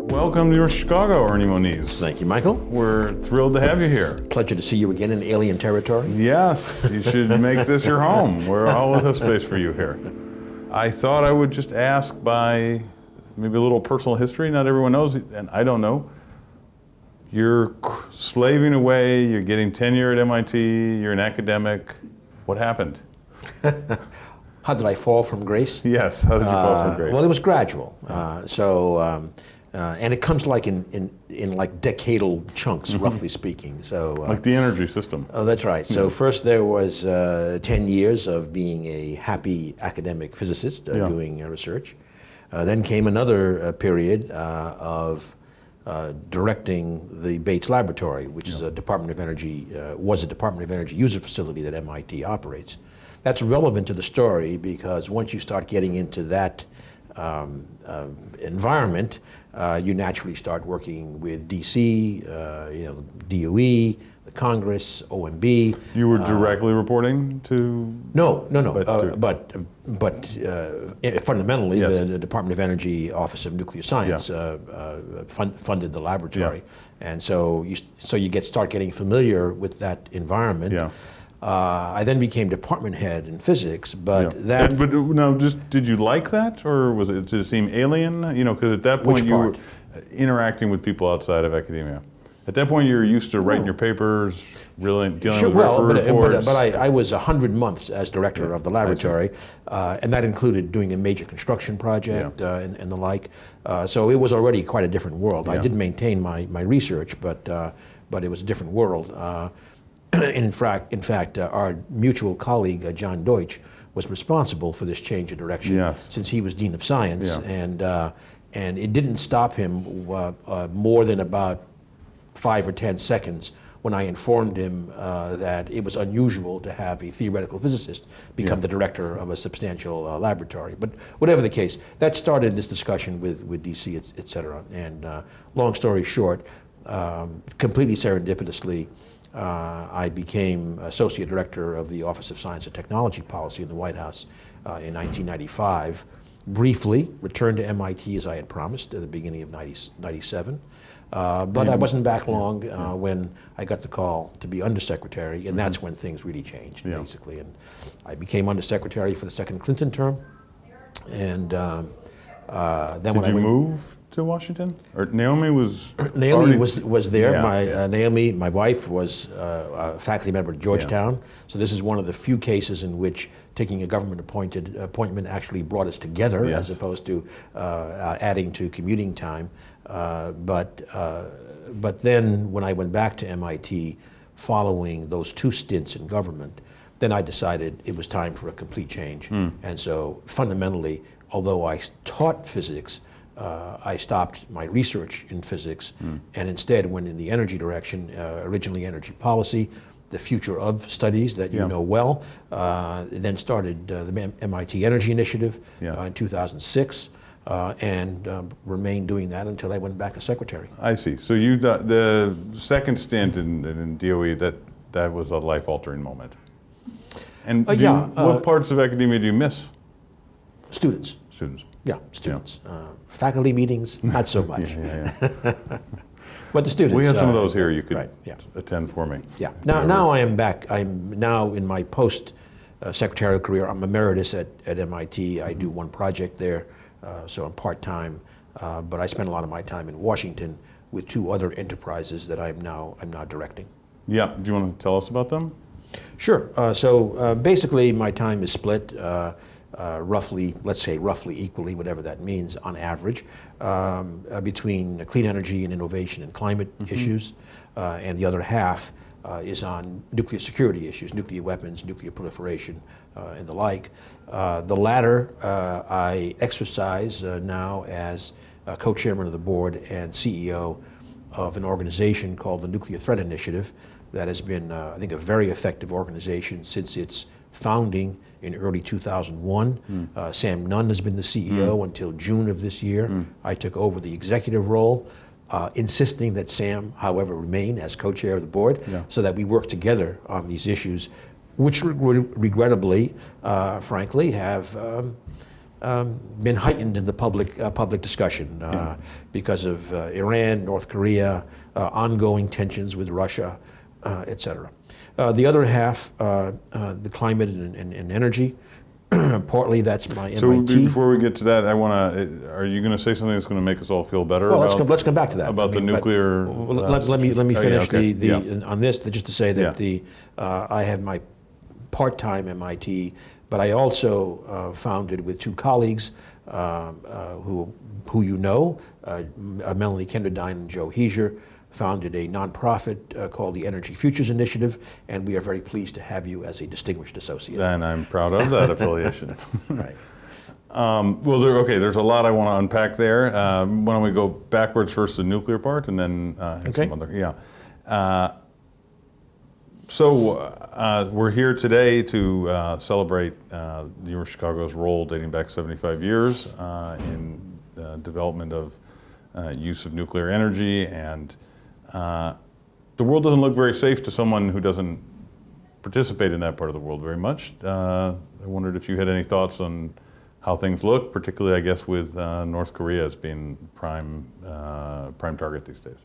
Welcome to your Chicago, Ernest Moniz. Thank you, Michael. We're thrilled to have you here. Pleasure to see you again in alien territory. Yes, you should make this your home. We always have space for you here. I thought I would just ask by maybe a little personal history. Not everyone knows, and I don't know. You're slaving away, you're getting tenure at MIT, you're an academic. What happened? How did I fall from grace? Yes, how did you fall from grace? Well, it was gradual. And it comes like in like decadal chunks, roughly speaking. So like the energy system. Oh, that's right. So first there was 10 years of being a happy academic physicist doing research. Then came another period of directing the Bates Laboratory, which is a Department of Energy, was a Department of Energy user facility that MIT operates. That's relevant to the story because once you start getting into that environment, you naturally start working with DC, DOE, the Congress, OMB. You were directly reporting to? No. But fundamentally, the Department of Energy Office of Nuclear Science funded the laboratory, and so you start getting familiar with that environment. Yeah. I then became department head in physics, but But now, did you like that, or did it seem alien? You know, because at that point you were interacting with people outside of academia. At that point, you're used to writing your papers, really dealing with reports. But I was 100 months as director of the laboratory, and that included doing a major construction project and the like. So it was already quite a different world. I did maintain my research, but it was a different world. In fact, our mutual colleague, John Deutsch, was responsible for this change of direction since he was Dean of Science, and it didn't stop him more than about 5 or 10 seconds when I informed him that it was unusual to have a theoretical physicist become the director of a substantial laboratory. But whatever the case, that started this discussion with DC, et cetera. And long story short, completely serendipitously, I became Associate Director of the Office of Science and Technology Policy in the White House in 1995. Briefly returned to MIT as I had promised at the beginning of 97. But I wasn't back long when I got the call to be Undersecretary, and that's when things really changed, basically. And I became Undersecretary for the second Clinton term. And then when I move to Washington? Or Naomi was there. Naomi, my wife, was a faculty member at Georgetown. So this is one of the few cases in which taking a government appointment actually brought us together as opposed to adding to commuting time. But then when I went back to MIT following those 2 stints in government, then I decided it was time for a complete change. And so fundamentally, although I taught physics, I stopped my research in physics and instead went in the energy direction, originally energy policy, the future of studies that you know well, then started the MIT Energy Initiative in 2006 and remained doing that until I went back as secretary. I see. So you the second stint in DOE, that was a life-altering moment. And what parts of academia do you miss? Students. Yeah, students. Faculty meetings, not so much. But the students. We had some of those here you could attend for me. Yeah. Now I am back. I'm now in my post-secretarial career. I'm emeritus at MIT. I do one project there, so I'm part-time. But I spend a lot of my time in Washington with 2 other enterprises that I'm now directing. Yeah. Do you want to tell us about them? Sure. So basically, my time is split. Roughly, let's say roughly equally, whatever that means on average, between clean energy and innovation and climate issues, and the other half is on nuclear security issues, nuclear weapons, nuclear proliferation, and the like. The latter I exercise now as co-chairman of the board and CEO of an organization called the Nuclear Threat Initiative that has been, I think, a very effective organization since its founding in early 2001. Sam Nunn has been the CEO until June of this year. I took over the executive role, insisting that Sam, however, remain as co-chair of the board so that we work together on these issues which regrettably, frankly, have been heightened in the public discussion because of Iran, North Korea, ongoing tensions with Russia, et cetera. The other half, the climate and energy, partly that's my MIT. So before we get to that, are you going to say something that's going to make us all feel better? Well, let's come back to that. About the nuclear. Let me finish okay. on this, just to say that I have my part-time MIT, but I also founded with two colleagues who you know, Melanie Kenderdine and Joe Heiser, founded a nonprofit called the Energy Futures Initiative, and we are very pleased to have you as a distinguished associate. And I'm proud of that affiliation. Right. Well, there's a lot I want to unpack there. Why don't we go backwards first, the nuclear part, and then some other, So we're here today to celebrate the University of Chicago's role dating back 75 years in development of use of nuclear energy, and the world doesn't look very safe to someone who doesn't participate in that part of the world very much. I wondered if you had any thoughts on how things look, particularly, I guess, with North Korea as being prime target these days.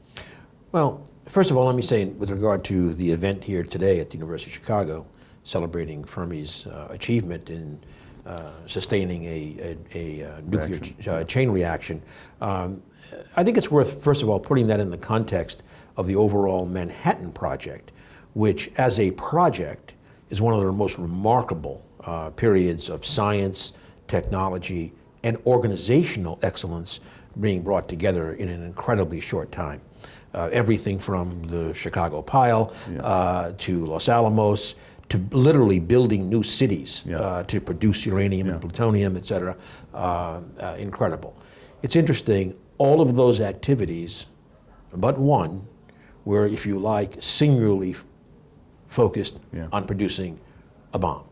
Well, first of all, let me say, with regard to the event here today at the University of Chicago, celebrating Fermi's achievement in sustaining a nuclear chain reaction, I think it's worth, first of all, putting that in the context of the overall Manhattan Project, which, as a project, is one of the most remarkable periods of science, technology, and organizational excellence being brought together in an incredibly short time. Everything from the Chicago Pile to Los Alamos, to literally building new cities to produce uranium and plutonium, et cetera. Incredible. It's interesting, all of those activities, but one, were, if you like, singularly focused on producing a bomb.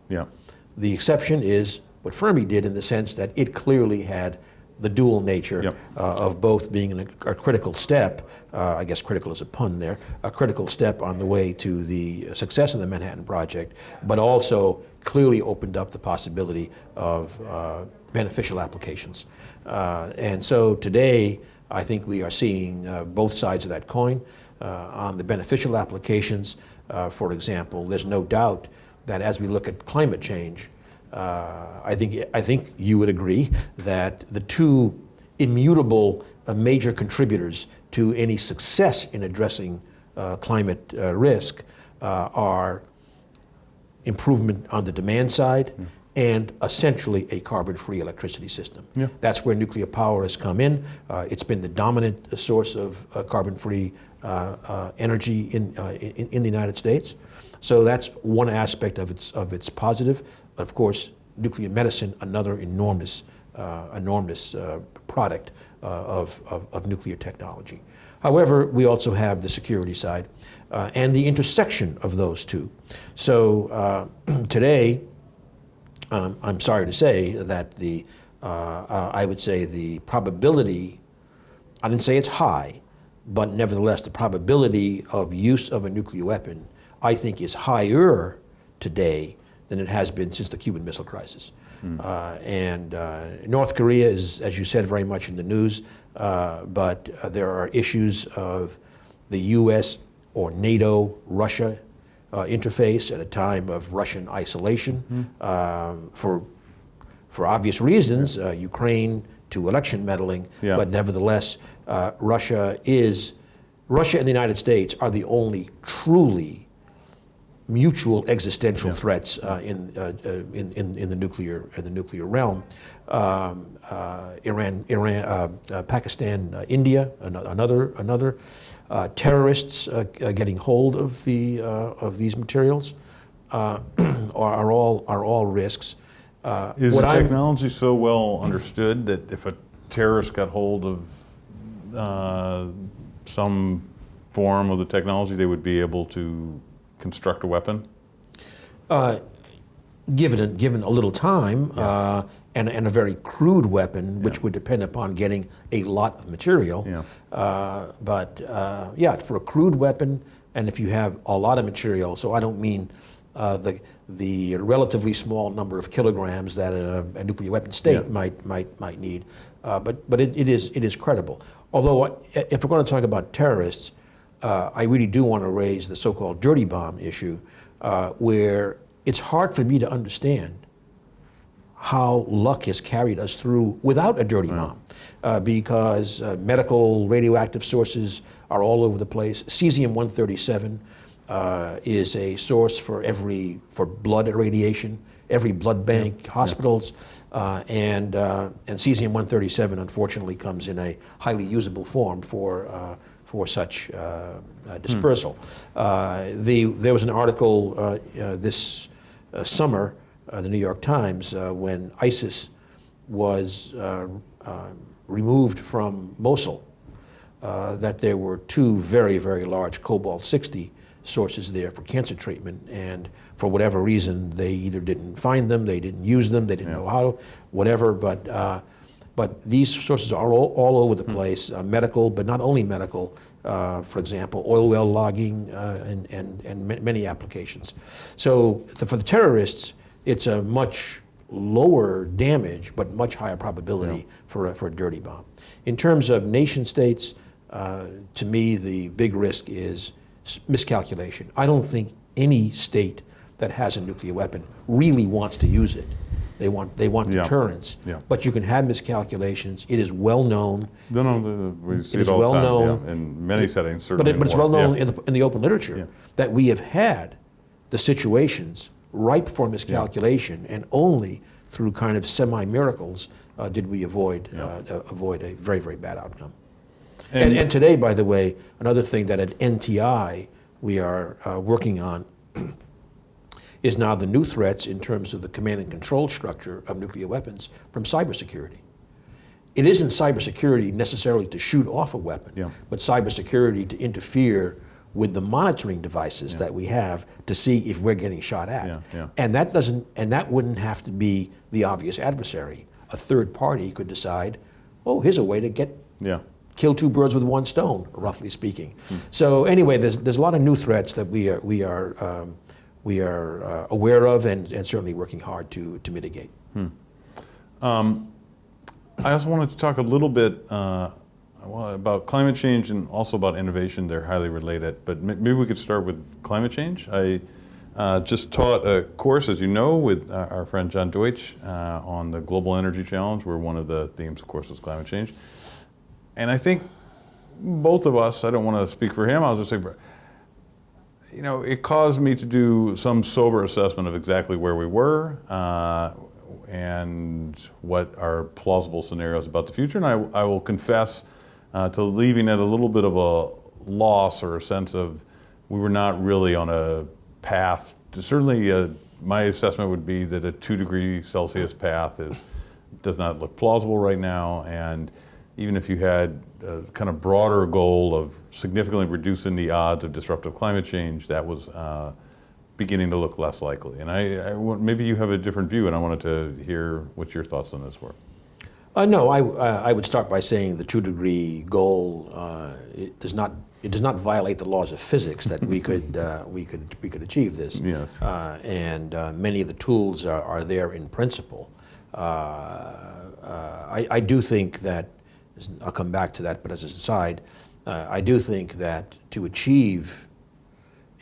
The exception is what Fermi did, in the sense that it clearly had the dual nature of both being a critical step, I guess critical is a pun there, a critical step on the way to the success of the Manhattan Project, but also clearly opened up the possibility of beneficial applications. And so today, I think we are seeing both sides of that coin. On the beneficial applications, for example, there's no doubt that as we look at climate change, I think you would agree that the two immutable major contributors to any success in addressing climate risk are improvement on the demand side and essentially a carbon-free electricity system. That's where nuclear power has come in. It's been the dominant source of carbon-free energy in the United States. So that's one aspect of its positive. Of course, nuclear medicine, another enormous product of nuclear technology. However, we also have the security side and the intersection of those two. So today, I'm sorry to say that I would say the probability, I didn't say it's high, but nevertheless, the probability of use of a nuclear weapon, I think, is higher today than it has been since the Cuban Missile Crisis. And North Korea is, as you said, very much in the news, but there are issues of the U.S. or NATO-Russia interface at a time of Russian isolation. For obvious reasons, Ukraine to election meddling, but nevertheless, Russia and the United States are the only truly mutual existential threats in the nuclear realm. Iran, Pakistan, India, another terrorists getting hold of these materials are all risks. Is the technology so well understood that if a terrorist got hold of some form of the technology, they would be able to construct a weapon? Given a little time, and a very crude weapon, which would depend upon getting a lot of material. But for a crude weapon, and if you have a lot of material, so I don't mean the relatively small number of kilograms that a nuclear weapon state might need, but it is credible. Although, if we're going to talk about terrorists, I really do want to raise the so-called dirty bomb issue, where it's hard for me to understand how luck has carried us through without a dirty bomb, because medical radioactive sources are all over the place. Cesium-137 is a source for blood irradiation, every blood bank, hospitals, and cesium-137 unfortunately comes in a highly usable form for such dispersal. There was an article this summer, the New York Times, when ISIS was removed from Mosul, that there were 2 very, very large cobalt-60 sources there for cancer treatment, and for whatever reason they either didn't find them, they didn't use them, they didn't know how, whatever, but these sources are all over the place, medical, but not only medical, for example, oil well logging and many applications. So for the terrorists, it's a much lower damage, but much higher probability for a dirty bomb. In terms of nation states, to me, the big risk is miscalculation. I don't think any state that has a nuclear weapon really wants to use it. They want deterrence. But you can have miscalculations. It is well known. We see it all the time, in many settings, certainly. But it's well known in the open literature that we have had the situations ripe for miscalculation, and only through kind of semi-miracles did we avoid a very, very bad outcome. And today, by the way, another thing that at NTI we are working on is now the new threats in terms of the command and control structure of nuclear weapons from cybersecurity. It isn't cybersecurity necessarily to shoot off a weapon, but cybersecurity to interfere with the monitoring devices that we have to see if we're getting shot at. And that wouldn't have to be the obvious adversary. A third party could decide, oh, here's a way to kill 2 birds with 1 stone, roughly speaking. So anyway, there's a lot of new threats that we are aware of and certainly working hard to mitigate. I also wanted to talk a little bit about climate change and also about innovation. They're highly related, but maybe we could start with climate change. I just taught a course, as you know, with our friend John Deutsch on the Global Energy Challenge, where one of the themes, of course, was climate change. And I think both of us, I don't want to speak for him, I'll just say, it caused me to do some sober assessment of exactly where we were and what are plausible scenarios about the future. And I will confess to leaving it a little bit of a loss, or a sense of we were not really on a path to, certainly my assessment would be that a 2°C path does not look plausible right now. And even if you had a kind of broader goal of significantly reducing the odds of disruptive climate change, that was beginning to look less likely. And maybe you have a different view, and I wanted to hear what your thoughts on this were. No, I would start by saying the 2-degree goal it does not violate the laws of physics that we could achieve this. Yes. And many of the tools are there in principle. I do think that, I'll come back to that, but as an aside, I do think that to achieve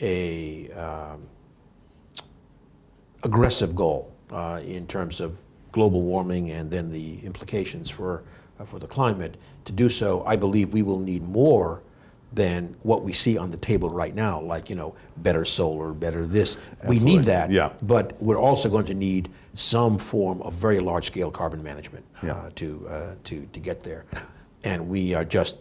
a aggressive goal in terms of global warming and then the implications for the climate, to do so, I believe we will need more than what we see on the table right now, like, better solar, better this. Absolutely. We need that, but we're also going to need some form of very large-scale carbon management to get there. And we are just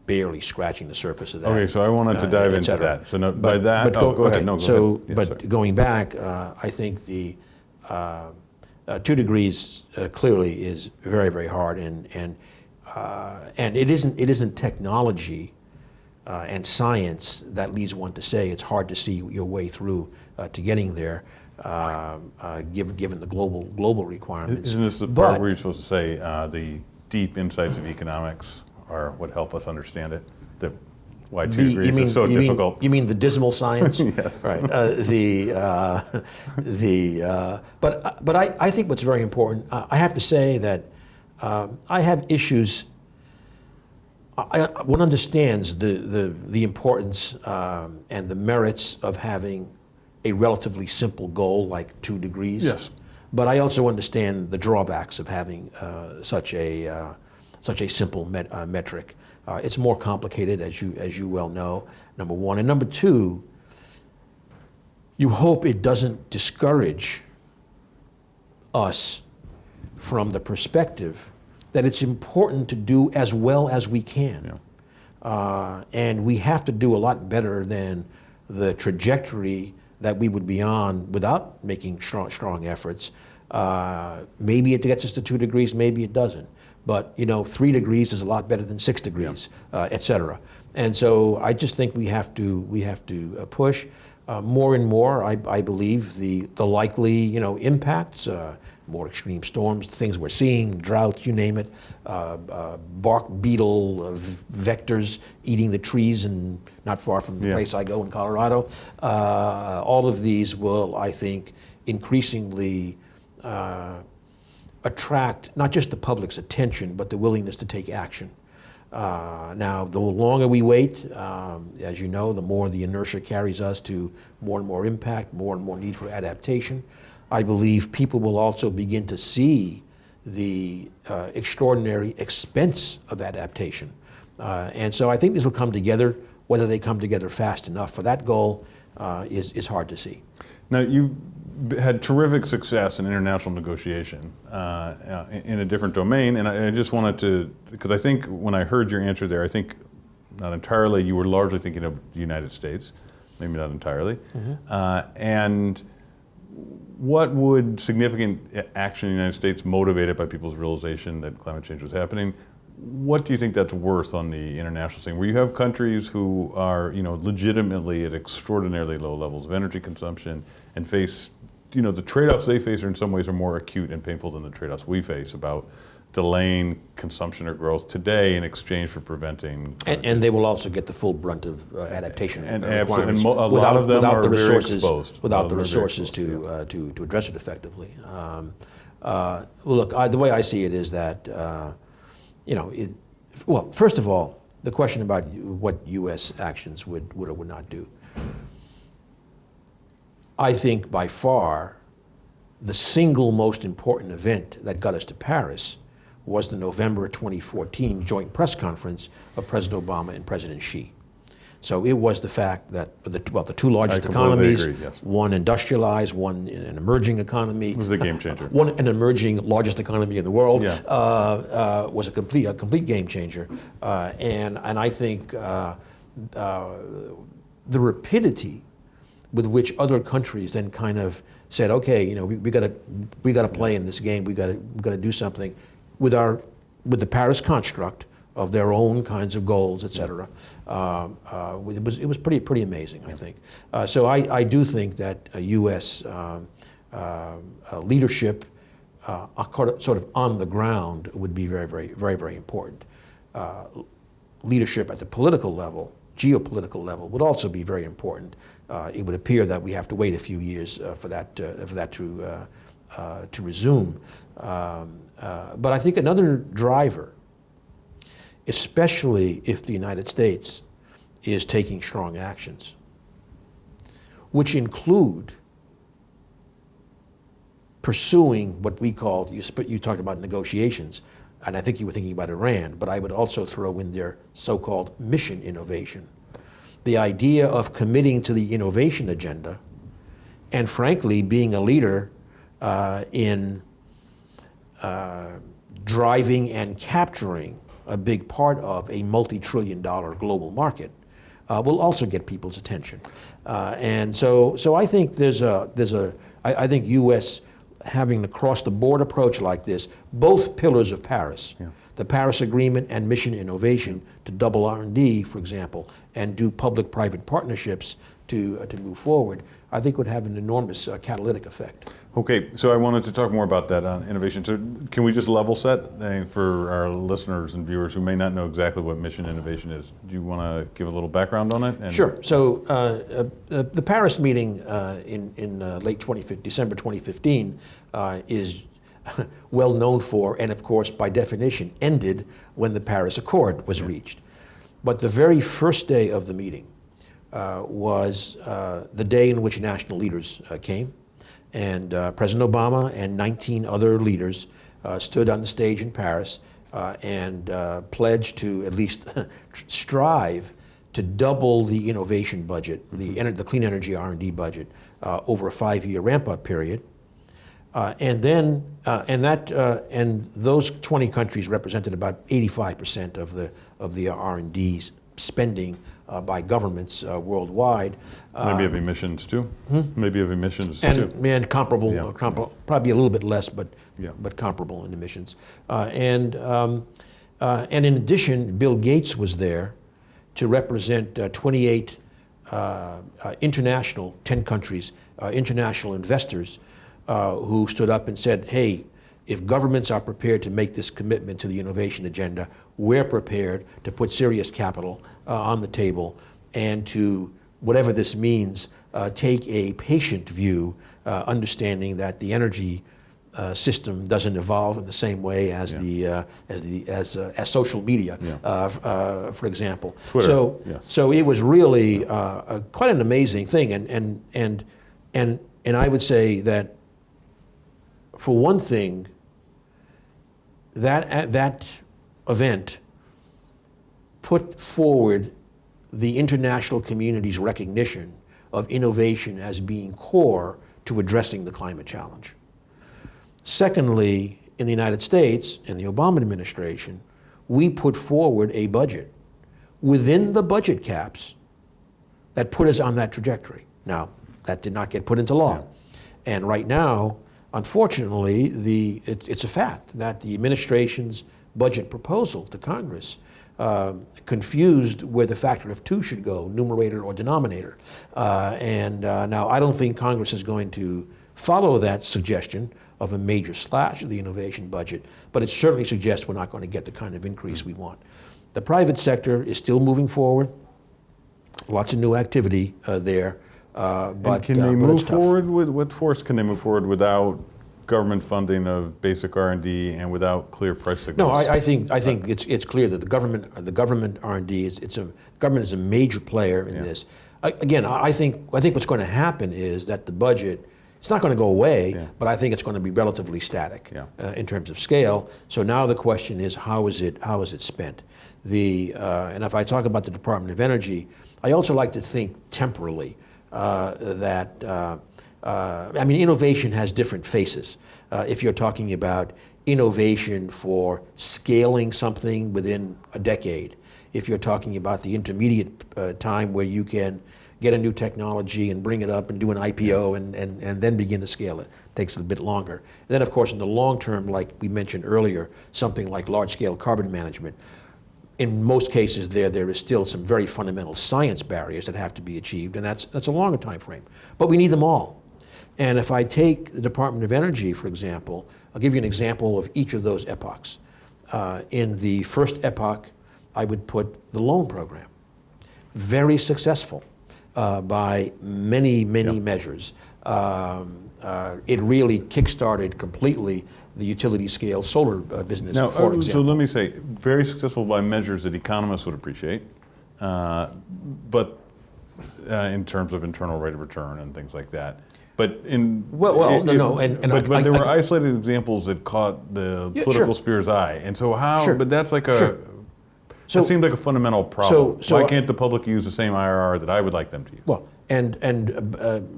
barely scratching the surface of that. Okay, so I wanted to dive into that. So by that, go ahead. No, go ahead. Yeah, sorry. Going back, I think the 2 degrees clearly is very, very hard, and it isn't technology and science that leads one to say it's hard to see your way through to getting there, given the global requirements. Isn't this the part where you're supposed to say the deep insights of economics are what help us understand it? That why 2 degrees is so difficult. You mean the dismal science? Yes. Right. But I think what's very important, I have to say that I have issues. One understands the importance and the merits of having a relatively simple goal like 2 degrees. Yes. But I also understand the drawbacks of having such a simple metric. It's more complicated, as you well know, number one. And number two, you hope it doesn't discourage us from the perspective that it's important to do as well as we can. Yeah. And we have to do a lot better than the trajectory that we would be on without making strong efforts. Maybe it gets us to 2 degrees, maybe it doesn't. But 3 degrees is a lot better than 6 degrees, et cetera. And so I just think we have to push more and more. I believe the likely impacts, more extreme storms, things we're seeing, drought, you name it, bark beetle vectors eating the trees and not far from the place I go in Colorado. All of these will, I think, increasingly attract not just the public's attention, but the willingness to take action. Now, the longer we wait, as you know, the more the inertia carries us to more and more impact, more and more need for adaptation. I believe people will also begin to see the extraordinary expense of adaptation. And so I think this will come together. Whether they come together fast enough for that goal is hard to see. Now, you had terrific success in international negotiation in a different domain, and I just wanted to, because I think when I heard your answer there, I think not entirely, you were largely thinking of the United States, maybe not entirely. Mm-hmm. And what would significant action in the United States, motivated by people's realization that climate change was happening, what do you think that's worth on the international scene, where you have countries who are legitimately at extraordinarily low levels of energy consumption and face the trade-offs they face are in some ways are more acute and painful than the trade-offs we face about delaying consumption or growth today in exchange for preventing. And they will also get the full brunt of adaptation requirements. And a lot of them are very exposed. Without the resources to address it effectively. Look, the way I see it is that, well, first of all, the question about what U.S. actions would or would not do. I think by far the single most important event that got us to Paris was the November 2014 joint press conference of President Obama and President Xi. So it was the fact that the two largest economies, agree, yes. One industrialized, one an emerging economy. It was a game changer. One an emerging largest economy in the world was a complete game changer. And I think the rapidity with which other countries then kind of said, okay, we got to play in this game. We got to do something with the Paris construct of their own kinds of goals, et cetera. It was pretty amazing, I think. So I do think that U.S. Leadership, sort of on the ground, would be very important. Leadership at the political level, geopolitical level, would also be very important. It would appear that we have to wait a few years for that to resume. But I think another driver, especially if the United States is taking strong actions, which include pursuing what we call, you talked about negotiations, and I think you were thinking about Iran, but I would also throw in there so-called mission innovation. The idea of committing to the innovation agenda and frankly being a leader in driving and capturing a big part of a multi-trillion-dollar global market will also get people's attention. And so I think I think U.S. having the cross-the-board approach like this, both pillars of Paris, the Paris Agreement and mission innovation to double R&D, for example, and do public-private partnerships to move forward, I think would have an enormous catalytic effect. Okay, so I wanted to talk more about that innovation. So can we just level set for our listeners and viewers who may not know exactly what mission innovation is? Do you want to give a little background on it? Sure. So the Paris meeting in late December 2015 is well known for, and of course by definition ended when the Paris Accord was reached. But the very first day of the meeting was the day in which national leaders came. And President Obama and 19 other leaders stood on the stage in Paris and pledged to at least strive to double the innovation budget, the clean energy R&D budget, over a 5-year ramp-up period. And those 20 countries represented about 85% of the R&D spending by governments worldwide. Maybe of emissions too. Maybe of emissions too. And comparable, Yeah. probably a little bit less, but Yeah. comparable in emissions. And in addition, Bill Gates was there to represent 28 international, 10 countries, international investors who stood up and said, hey, if governments are prepared to make this commitment to the innovation agenda, we're prepared to put serious capital on the table and to, whatever this means, take a patient view, understanding that the energy system doesn't evolve in the same way as as social media, for example. Twitter, So it was really quite an amazing thing, and I would say that for one thing, that event put forward the international community's recognition of innovation as being core to addressing the climate challenge. Secondly, in the United States, in the Obama administration, we put forward a budget within the budget caps that put us on that trajectory. Now, that did not get put into law. And right now, unfortunately, it's a fact that the administration's budget proposal to Congress confused where the factor of 2 should go, numerator or denominator. Now, I don't think Congress is going to follow that suggestion of a major slash of the innovation budget, but it certainly suggests we're not going to get the kind of increase we want. The private sector is still moving forward. Lots of new activity there. But can they move forward with what force can they move forward without government funding of basic R&D and without clear price signals? No, I think it's clear that the government R&D government is a major player in this. Again, I think what's going to happen is that the budget, it's not going to go away, but I think it's going to be relatively static in terms of scale. So now the question is, how is it spent? And if I talk about the Department of Energy, I also like to think temporally. Innovation has different faces. If you're talking about innovation for scaling something within a decade, if you're talking about the intermediate time where you can get a new technology and bring it up and do an IPO and then begin to scale it, takes a bit longer. And then, of course, in the long term, like we mentioned earlier, something like large-scale carbon management. In most cases, there is still some very fundamental science barriers that have to be achieved, and that's a longer time frame. But we need them all. And if I take the Department of Energy, for example, I'll give you an example of each of those epochs. In the first epoch, I would put the loan program. Very successful by many measures. It really kick-started completely the utility-scale solar business, now, for example. So let me say, very successful by measures that economists would appreciate, but in terms of internal rate of return and things like that. But there were isolated examples that caught the political spear's eye, and so how? Sure. But that's like So that seemed like a fundamental problem. So why can't the public use the same IRR that I would like them to use? Well, and in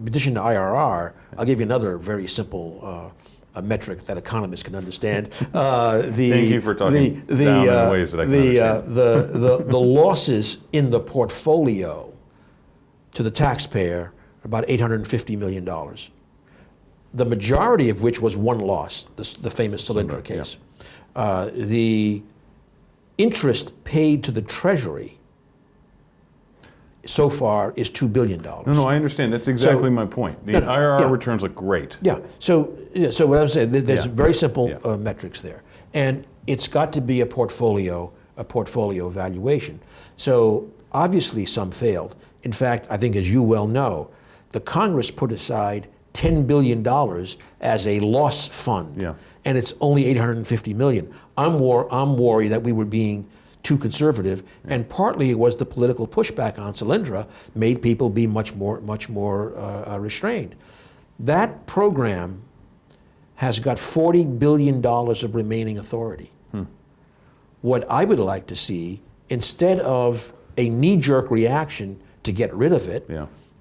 addition to IRR, I'll give you another very simple a metric that economists can understand. Thank you for talking down in ways that I can understand. The losses in the portfolio to the taxpayer are about $850 million. The majority of which was one loss, the famous Solyndra case. The interest paid to the Treasury so far is $2 billion. No, I understand. That's exactly my point. The IRR returns look great. Yeah. So what I'm saying, there's very simple Yeah. metrics there, and it's got to be a portfolio valuation. So obviously some failed. In fact, I think, as you well know, the Congress put aside $10 billion as a loss fund, and it's only $850 million. I'm worried that we were being too conservative, and partly it was the political pushback on Solyndra made people be much more restrained. That program has got $40 billion of remaining authority. What I would like to see, instead of a knee-jerk reaction to get rid of it,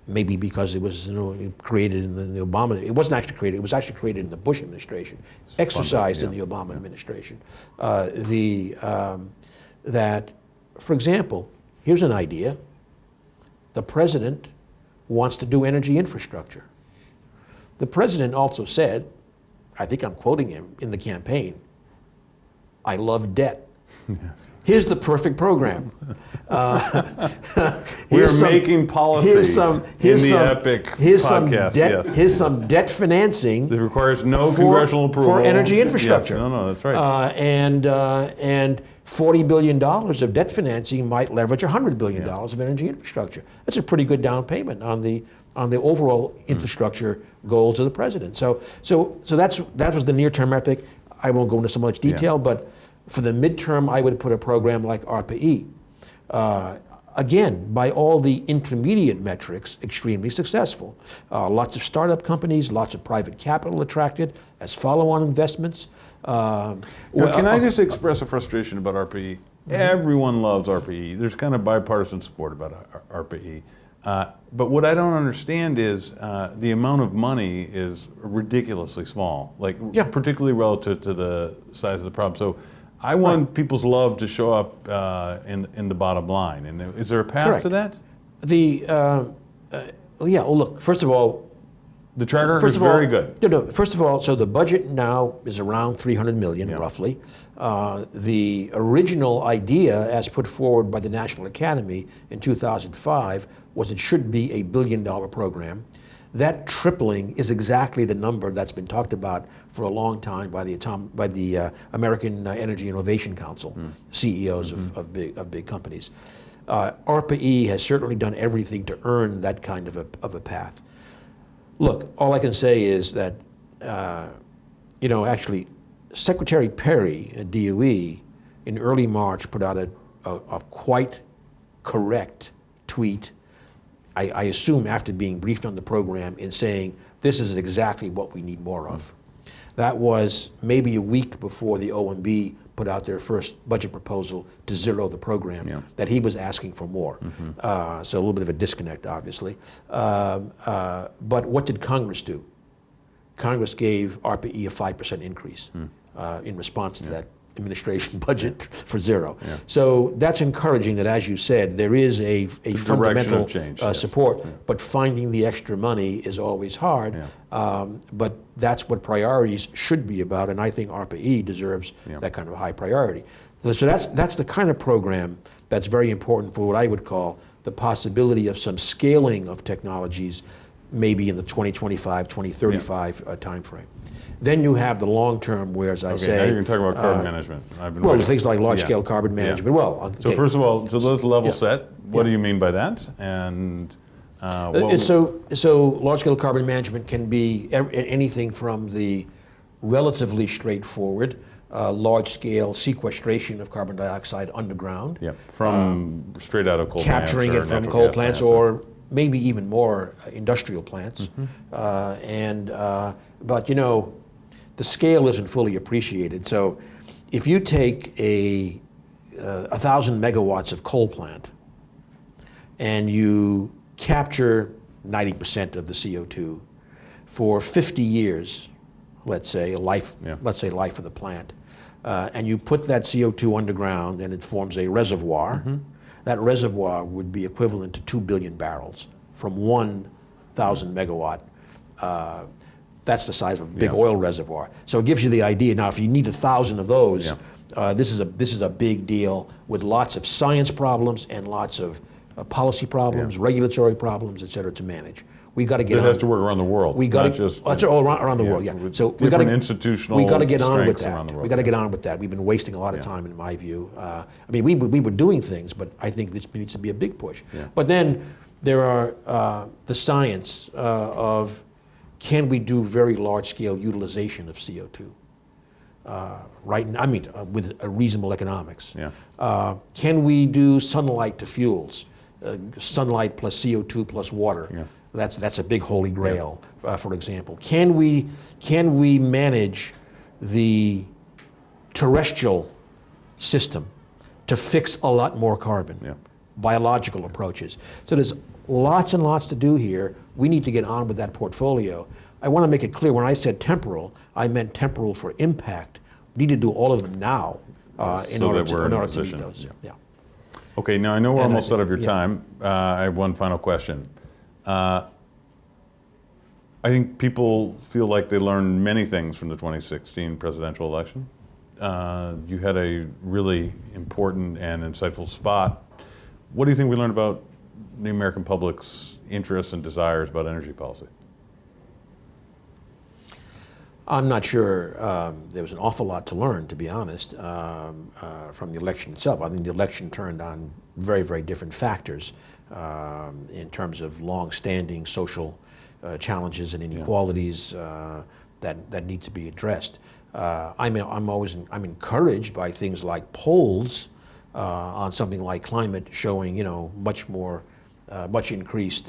maybe because it was created in the Obama, it wasn't actually created, it was actually created in the Bush administration, exercised in the Obama administration. That, for example, here's an idea. The president wants to do energy infrastructure. The president also said, I think I'm quoting him in the campaign, I love debt. Yes. Here's the perfect program. We're making policy here's some epic podcast. Here's some debt financing that requires no congressional approval for energy infrastructure. Yes. No, that's right. And $40 billion of debt financing might leverage $100 billion of energy infrastructure. That's a pretty good down payment on the overall infrastructure goals of the president. So that was the near-term epic. I won't go into so much detail, but for the midterm, I would put a program like ARPAE. Again, by all the intermediate metrics, extremely successful. Lots of startup companies, lots of private capital attracted as follow-on investments. Can I just express a frustration about ARPAE? Everyone loves ARPAE. There's kind of bipartisan support about ARPAE. But what I don't understand is the amount of money is ridiculously small, particularly relative to the size of the problem. So I want people's love to show up in the bottom line. And is there a path to that? Look, first of all, the track record is very good. No, first of all, so the budget now is around $300 million, roughly. The original idea, as put forward by the National Academy in 2005, was it should be a $1 billion program. That tripling is exactly the number that's been talked about for a long time by the American Energy Innovation Council, CEOs of big companies. ARPAE has certainly done everything to earn that kind of a path. Look, all I can say is that, actually, Secretary Perry at DOE in early March put out a quite correct tweet, I assume after being briefed on the program, in saying, this is exactly what we need more of. That was maybe a week before the OMB put out their first budget proposal to zero the program, that he was asking for more. So a little bit of a disconnect, obviously. But what did Congress do? Congress gave ARPAE a 5% increase in response to that administration budget for zero. So that's encouraging that, as you said, there is a fundamental change, support, but finding the extra money is always hard. But that's what priorities should be about, and I think ARPAE deserves that kind of high priority. So that's the kind of program that's very important for what I would call the possibility of some scaling of technologies, maybe in the 2025, 2035 timeframe. Then you have the long term, where, as I say, now you're going to talk about carbon management. Well, things like large scale carbon management. Well, so first of all, so let's level set. What do you mean by that? And so large scale carbon management can be anything from the relatively straightforward large scale sequestration of carbon dioxide underground, from straight out of coal plants, capturing it from coal plants, or maybe even more industrial plants, but the scale isn't fully appreciated. So if you take a 1,000 megawatts of coal plant and you capture 90% of the CO2 for 50 years, let's say life of the plant, and you put that CO2 underground and it forms a reservoir, that reservoir would be equivalent to 2 billion barrels from 1,000 megawatt. That's the size of a big oil reservoir. So it gives you the idea. Now, if you need 1,000 of those, this is a big deal with lots of science problems and lots of policy problems, regulatory problems, et cetera, to manage. We got to get It on. has to work around the world. We got not to just that's all around the world. Yeah. with So we got different to institutional. We got to get on with strengths around the that. world. We got to get on with that. We've been wasting a lot of time, in my view. I mean, we were doing things, but I think this needs to be a big push. Yeah. But then there are the science of can we do very large-scale utilization of CO2? Right? I mean, with a reasonable economics. Yeah. Can we do sunlight to fuels? Sunlight plus CO2 plus water. Yeah. That's a big holy grail, for example. Can we manage the terrestrial system to fix a lot more carbon? Yeah. Biological approaches. So there's lots and lots to do here. We need to get on with that portfolio. I want to make it clear, when I said temporal, I meant temporal for impact. We need to do all of them now in order to meet those. Yeah. Okay, now I know we're almost out of your yeah. time. I have one final question. I think people feel like they learned many things from the 2016 presidential election. You had a really important and insightful spot. What do you think we learned about the American public's interests and desires about energy policy? I'm not sure there was an awful lot to learn, to be honest, from the election itself. I think the election turned on very, very different factors in terms of long-standing social challenges and inequalities that need to be addressed. I'm encouraged by things like polls on something like climate showing, much increased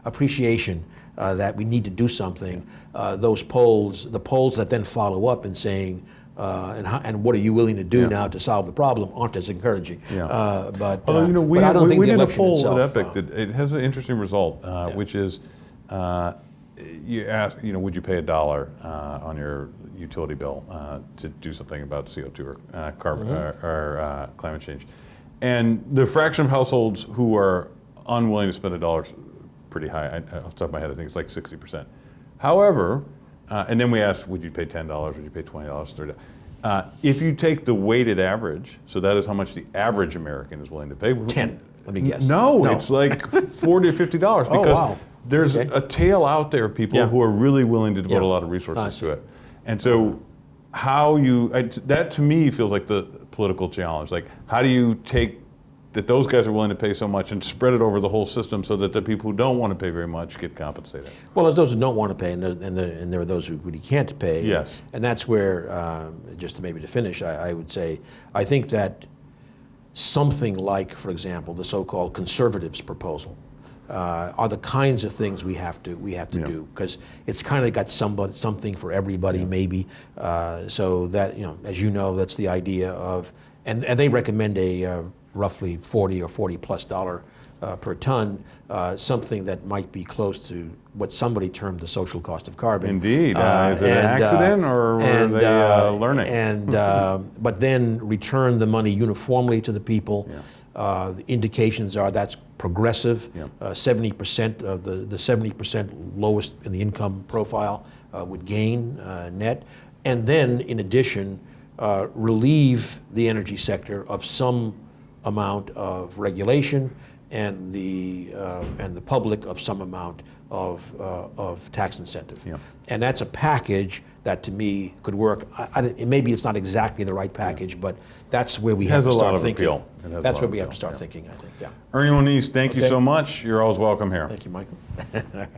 appreciation that we need to do something. The polls that then follow up and saying, and what are you willing to do now to solve the problem, aren't as encouraging. Yeah. But although but I don't think we the did a election poll itself, at EPIC that it has an interesting result, which is you ask, would you pay $1 on your utility bill to do something about CO2 or carbon or climate change, and the fraction of households who are unwilling to spend $1 is pretty high. Off the top of my head, I think it's like 60%. However, and then we asked, would you pay $10? Would you pay $20? $30? If you take the weighted average, so that is how much the average American is willing to pay. 10. Let me guess. No, it's like $40 to $50 because there's a tail out there of people who are really willing to devote a lot of resources to it. And so that to me feels like the political challenge. Like, how do you take that those guys are willing to pay so much and spread it over the whole system so that the people who don't want to pay very much get compensated? Well, there's those who don't want to pay, and there are those who really can't pay. Yes. And that's where, just to finish, I would say, I think that something like, for example, the so-called conservatives' proposal are the kinds of things we have to do, because it's kind of got something for everybody, maybe. So that, as you know, that's the idea of, and they recommend a roughly $40 or $40+ per ton, something that might be close to what somebody termed the social cost of carbon. Indeed. Is it an accident, or were they learning? But then return the money uniformly to the people. The indications are that's progressive. 70% of the 70% lowest in the income profile would gain net. And then, in addition, relieve the energy sector of some amount of regulation, and the public of some amount of tax incentive. And that's a package that, to me, could work. Maybe it's not exactly the right package, but that's where we have to start thinking. That's where we have to start thinking, I think. Ernie Moniz, thank you so much. You're always welcome here. Thank you, Michael. All right.